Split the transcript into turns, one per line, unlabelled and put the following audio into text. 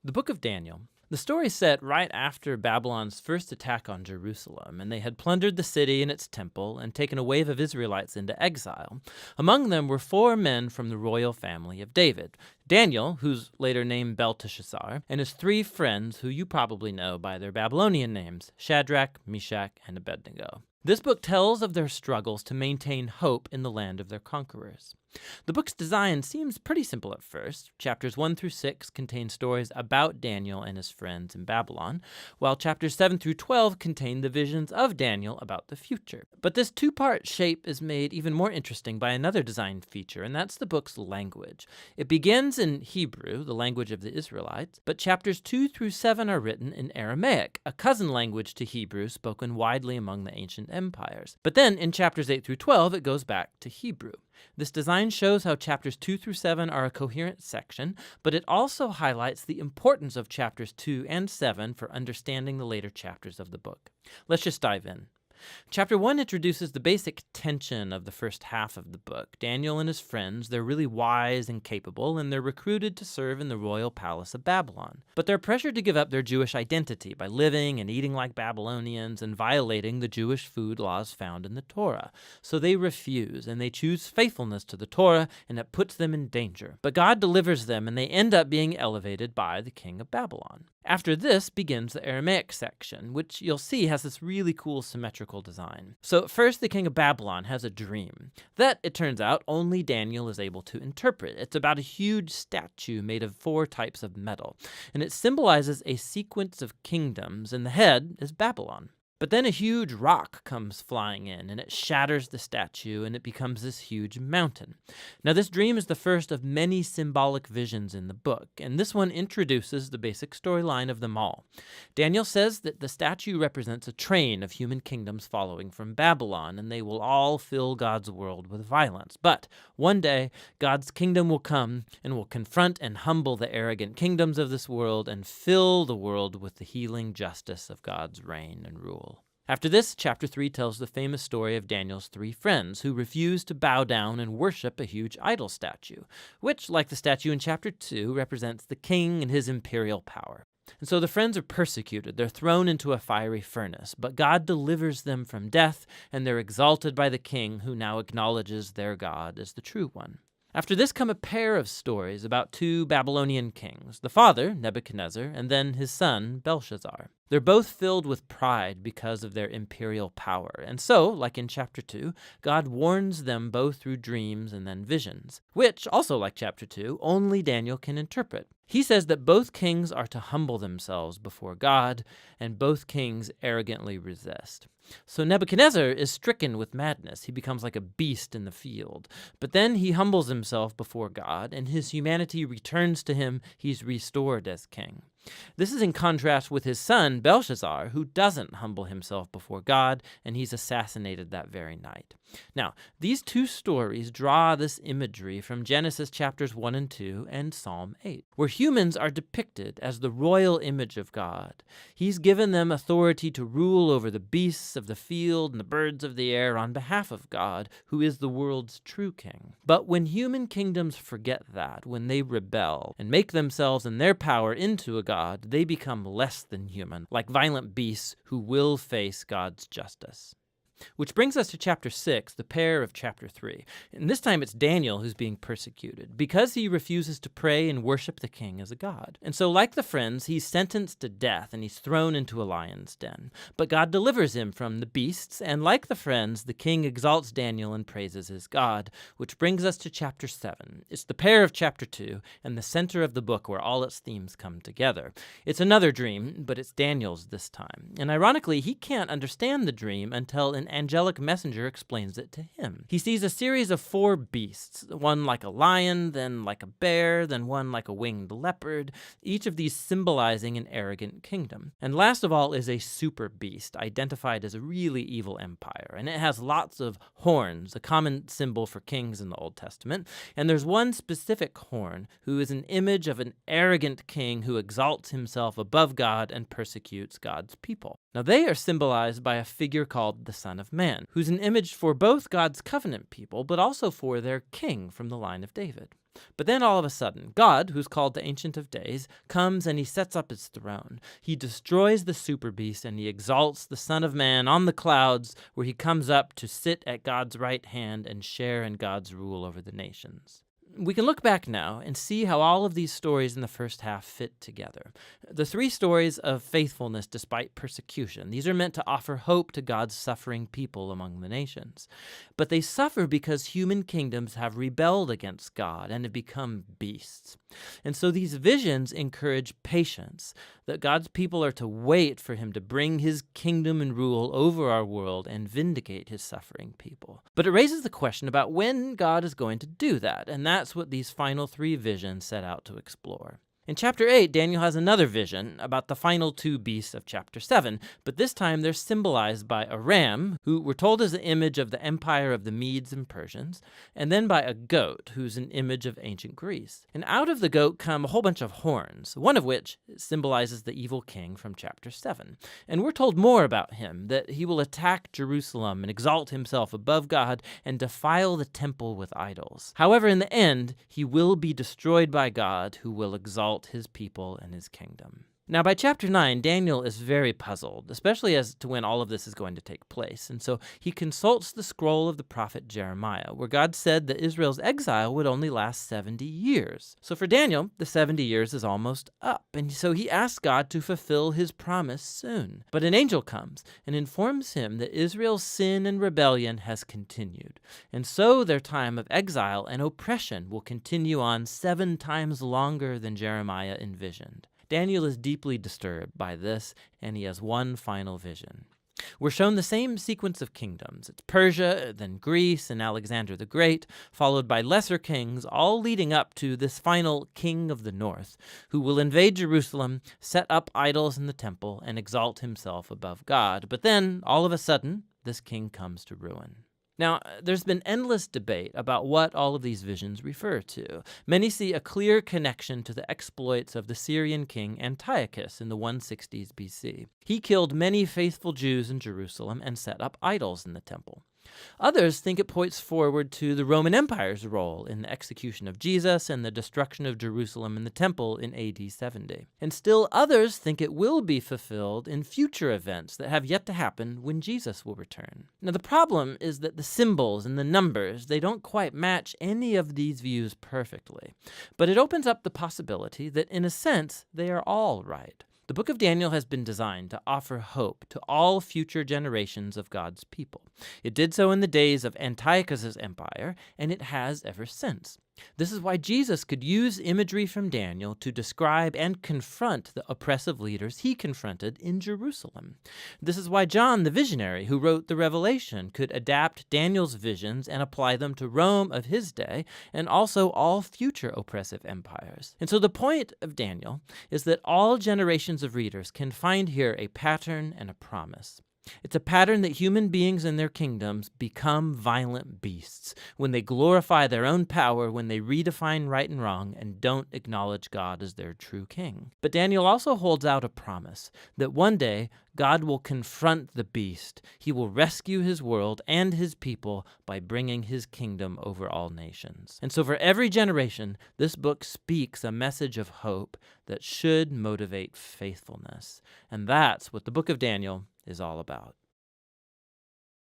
The book of Daniel. The story is set right after Babylon's first attack on Jerusalem, and they had plundered the city and its temple and taken a wave of Israelites into exile. Among them were 4 men from the royal family of David: Daniel, who's later named Belteshazzar, and his 3 friends who you probably know by their Babylonian names, Shadrach, Meshach, and Abednego. This book tells of their struggles to maintain hope in the land of their conquerors. The book's design seems pretty simple at first. Chapters 1 through 6 contain stories about Daniel and his friends in Babylon, while chapters 7 through 12 contain the visions of Daniel about the future. But this 2-part shape is made even more interesting by another design feature, and that's the book's language. It begins in Hebrew, the language of the Israelites, but chapters 2 through 7 are written in Aramaic, a cousin language to Hebrew spoken widely among the ancient empires. But then in chapters 8 through 12, it goes back to Hebrew. This design shows how chapters 2 through 7 are a coherent section, but it also highlights the importance of chapters 2 and 7 for understanding the later chapters of the book. Let's just dive in. Chapter 1 introduces the basic tension of the first half of the book. Daniel and his friends, they're really wise and capable, and they're recruited to serve in the royal palace of Babylon. But they're pressured to give up their Jewish identity by living and eating like Babylonians and violating the Jewish food laws found in the Torah. So they refuse, and they choose faithfulness to the Torah, and it puts them in danger. But God delivers them, and they end up being elevated by the king of Babylon. After this begins the Aramaic section, which you'll see has this really cool symmetrical design. So first, the king of Babylon has a dream that, it turns out, only Daniel is able to interpret. It's about a huge statue made of 4 types of metal, and it symbolizes a sequence of kingdoms, and the head is Babylon. But then a huge rock comes flying in, and it shatters the statue, and it becomes this huge mountain. Now, this dream is the first of many symbolic visions in the book, and this one introduces the basic storyline of them all. Daniel says that the statue represents a train of human kingdoms following from Babylon, and they will all fill God's world with violence. But one day, God's kingdom will come and will confront and humble the arrogant kingdoms of this world and fill the world with the healing justice of God's reign and rule. After this, chapter 3 tells the famous story of Daniel's 3 friends who refuse to bow down and worship a huge idol statue, which, like the statue in chapter 2, represents the king and his imperial power. And so the friends are persecuted. They're thrown into a fiery furnace, but God delivers them from death, and they're exalted by the king who now acknowledges their God as the true one. After this come a pair of stories about 2 Babylonian kings, the father, Nebuchadnezzar, and then his son, Belshazzar. They're both filled with pride because of their imperial power, and so, like in chapter 2, God warns them both through dreams and then visions, which, also like chapter 2, only Daniel can interpret. He says that both kings are to humble themselves before God, and both kings arrogantly resist. So Nebuchadnezzar is stricken with madness. He becomes like a beast in the field. But then he humbles himself before God, and his humanity returns to him. He's restored as king. This is in contrast with his son, Belshazzar, who doesn't humble himself before God, and he's assassinated that very night. Now, these 2 stories draw this imagery from Genesis chapters 1 and 2 and Psalm 8, where humans are depicted as the royal image of God. He's given them authority to rule over the beasts of the field and the birds of the air on behalf of God, who is the world's true king. But when human kingdoms forget that, when they rebel and make themselves and their power into a God, they become less than human, like violent beasts who will face God's justice. Which brings us to chapter 6, the pair of chapter 3. And this time it's Daniel who's being persecuted because he refuses to pray and worship the king as a god. And so, like the friends, he's sentenced to death and he's thrown into a lion's den. But God delivers him from the beasts, and like the friends, the king exalts Daniel and praises his God, which brings us to chapter 7. It's the pair of chapter 2 and the center of the book where all its themes come together. It's another dream, but it's Daniel's this time. And ironically, he can't understand the dream until an angelic messenger explains it to him. He sees a series of 4 beasts, one like a lion, then like a bear, then one like a winged leopard, each of these symbolizing an arrogant kingdom. And last of all is a super beast, identified as a really evil empire, and it has lots of horns, a common symbol for kings in the Old Testament, and there's one specific horn who is an image of an arrogant king who exalts himself above God and persecutes God's people. Now they are symbolized by a figure called the Son of Man, who's an image for both God's covenant people, but also for their king from the line of David. But then all of a sudden, God, who's called the Ancient of Days, comes and he sets up his throne. He destroys the super beast and he exalts the Son of Man on the clouds, where he comes up to sit at God's right hand and share in God's rule over the nations. We can look back now and see how all of these stories in the first half fit together. The three stories of faithfulness despite persecution, these are meant to offer hope to God's suffering people among the nations. But they suffer because human kingdoms have rebelled against God and have become beasts. And so these visions encourage patience, that God's people are to wait for him to bring his kingdom and rule over our world and vindicate his suffering people. But it raises the question about when God is going to do that, and that's what these final three visions set out to explore. In chapter 8, Daniel has another vision about the final two beasts of chapter 7, but this time they're symbolized by a ram, who we're told is the image of the empire of the Medes and Persians, and then by a goat, who's an image of ancient Greece. And out of the goat come a whole bunch of horns, one of which symbolizes the evil king from chapter 7. And we're told more about him, that he will attack Jerusalem and exalt himself above God and defile the temple with idols. However, in the end, he will be destroyed by God, who will exalt his people and his kingdom. Now, by chapter 9, Daniel is very puzzled, especially as to when all of this is going to take place. And so he consults the scroll of the prophet Jeremiah, where God said that Israel's exile would only last 70 years. So for Daniel, the 70 years is almost up. And so he asks God to fulfill his promise soon. But an angel comes and informs him that Israel's sin and rebellion has continued. And so their time of exile and oppression will continue on 7 times longer than Jeremiah envisioned. Daniel is deeply disturbed by this, and he has one final vision. We're shown the same sequence of kingdoms. It's Persia, then Greece, and Alexander the Great, followed by lesser kings, all leading up to this final king of the north, who will invade Jerusalem, set up idols in the temple, and exalt himself above God. But then, all of a sudden, this king comes to ruin. Now, there's been endless debate about what all of these visions refer to. Many see a clear connection to the exploits of the Syrian king Antiochus in the 160s BC. He killed many faithful Jews in Jerusalem and set up idols in the temple. Others think it points forward to the Roman Empire's role in the execution of Jesus and the destruction of Jerusalem and the temple in AD 70. And still others think it will be fulfilled in future events that have yet to happen when Jesus will return. Now the problem is that the symbols and the numbers, they don't quite match any of these views perfectly. But it opens up the possibility that in a sense they are all right. The book of Daniel has been designed to offer hope to all future generations of God's people. It did so in the days of Antiochus's empire, and it has ever since. This is why Jesus could use imagery from Daniel to describe and confront the oppressive leaders he confronted in Jerusalem. This is why John, the visionary who wrote the Revelation, could adapt Daniel's visions and apply them to Rome of his day and also all future oppressive empires. And so the point of Daniel is that all generations of readers can find here a pattern and a promise. It's a pattern that human beings and their kingdoms become violent beasts when they glorify their own power, when they redefine right and wrong and don't acknowledge God as their true king. But Daniel also holds out a promise that one day God will confront the beast. He will rescue his world and his people by bringing his kingdom over all nations. And so for every generation, this book speaks a message of hope that should motivate faithfulness. And that's what the book of Daniel is all about.